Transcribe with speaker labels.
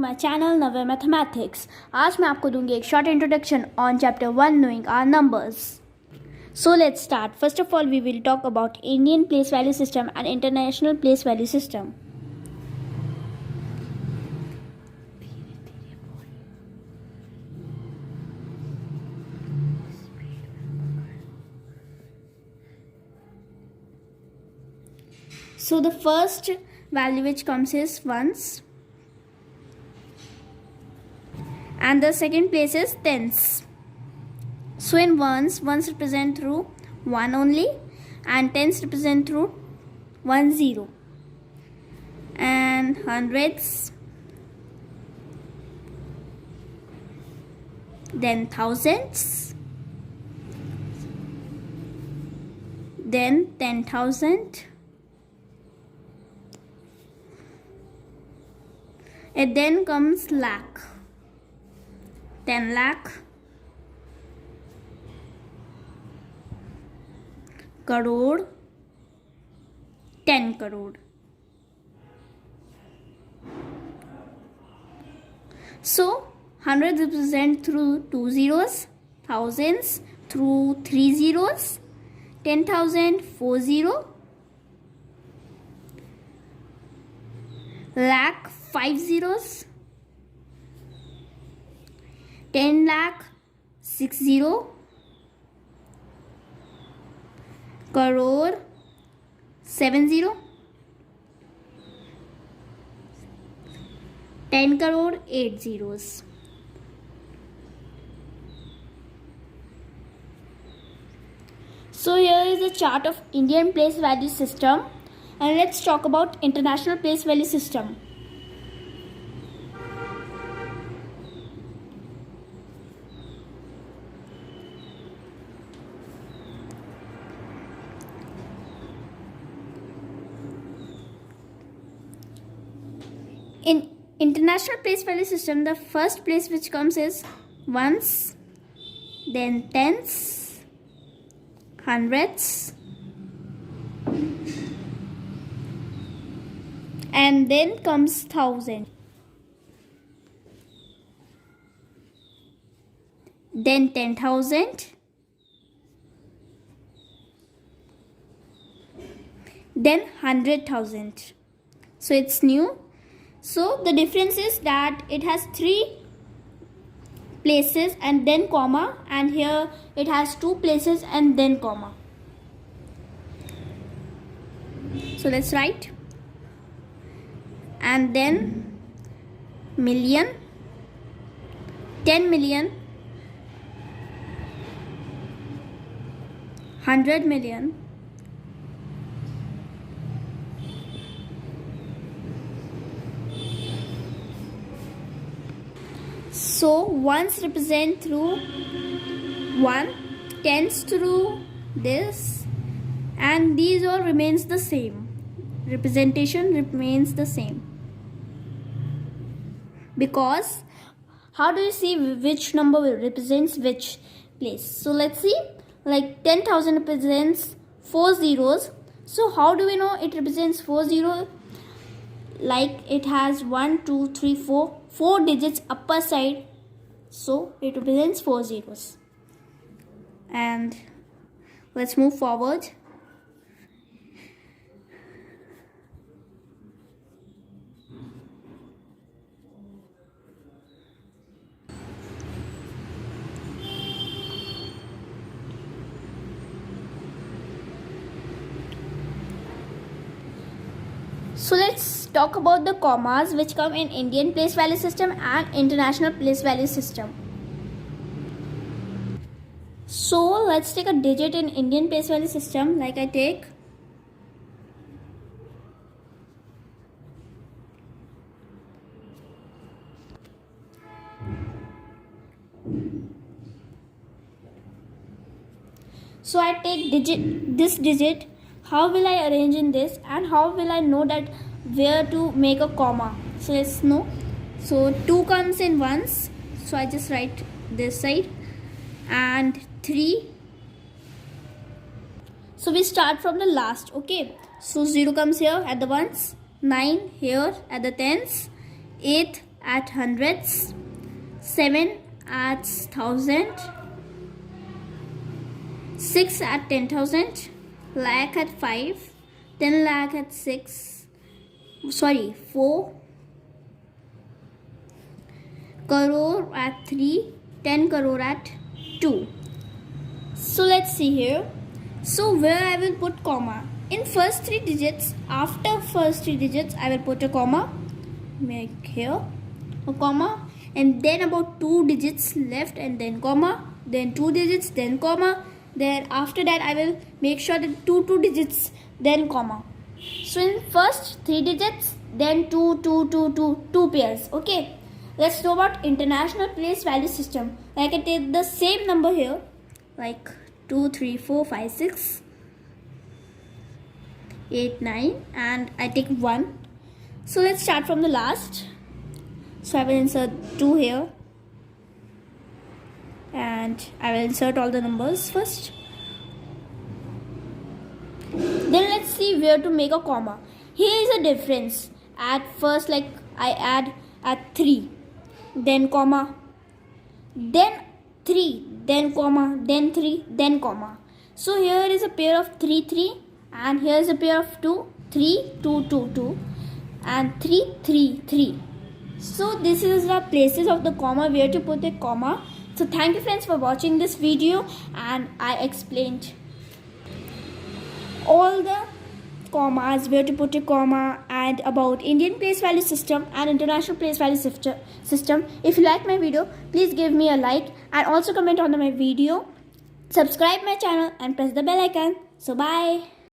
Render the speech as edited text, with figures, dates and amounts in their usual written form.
Speaker 1: My channel नवे mathematics. आज मैं आपको दूंगी एक short introduction on chapter 1 knowing our numbers. So let's start. First of all, we will talk about Indian place value system and international place value system. So the first value which comes is ones, and the second place is tens. So in ones represent through 1 only, and tens represent through 1 0, and hundreds, then thousands, then 10,000. It then comes lakh, 10 lakh, crore, 10 crore. So hundreds represent through 2 zeros, thousands through 3 zeros, 10,000 4 0, lakh 5 zeros, 10 lakh 6 0, crore 7 0, 10 crore 8 zeros. So here is a chart of Indian place value system, and let's talk about international place value system. In international place value system, the first place which comes is ones, then tens, hundreds, and then comes thousand, then 10,000, then 100,000. So it's new. So the difference is that it has 3 places and then comma, and here it has 2 places and then comma. So let's write. And then million, 10 million, 100 million, so ones represent through 1, tens through this, and these all remains the same. Representation remains the same, because how do you see which number represents which place? So let's see, like 10,000 represents 4 zeros. So how do we know it represents 4 zeros? Like it has 1 2 3 4 digits upper side, so it represents 4 zeros. And let's move forward. So let's talk about the commas which come in Indian place value system and international place value system. So let's take a digit in Indian place value system, like I take this digit. How will I arrange in this, and how will I know that where to make a comma? So let's know. So 2 comes in ones, so I just write this side, and 3. So we start from the last, okay? So 0 comes here at the ones, 9 here at the tens, 8 at hundreds, 7 at 1000, 6 at 10,000, lakh at 5, 10 lakh at 4, crore at 3, 10 crore at 2. So let's see here. So where I will put comma? In first 3 digits, after first 3 digits, I will put a comma. Make here a comma, and then about 2 digits left, and then comma, then 2 digits, then comma. Then after that, I will make sure that 2 digits, then comma. So in first 3 digits, then 2 pairs. Okay. Let's know about international place value system. I can take the same number here, like 2, 3, 4, 5, 6, 8, 9, and I take 1. So let's start from the last. So I will insert 2 here, and I will insert all the numbers first. Then let's see where to make a comma. Here is a difference. At first, like I add at 3, then comma, then 3, then comma, then 3, then comma. So here is a pair of 3, 3, and here is a pair of 2, 3, 2, 2, 2, and 3, 3, 3. So this is the places of the comma, where to put a comma. So thank you friends for watching this video, and I explained all the commas, where to put a comma, and about Indian place value system and international place value system. If you like my video, please give me a like, and also comment on my video, subscribe my channel, and press the bell icon. So bye.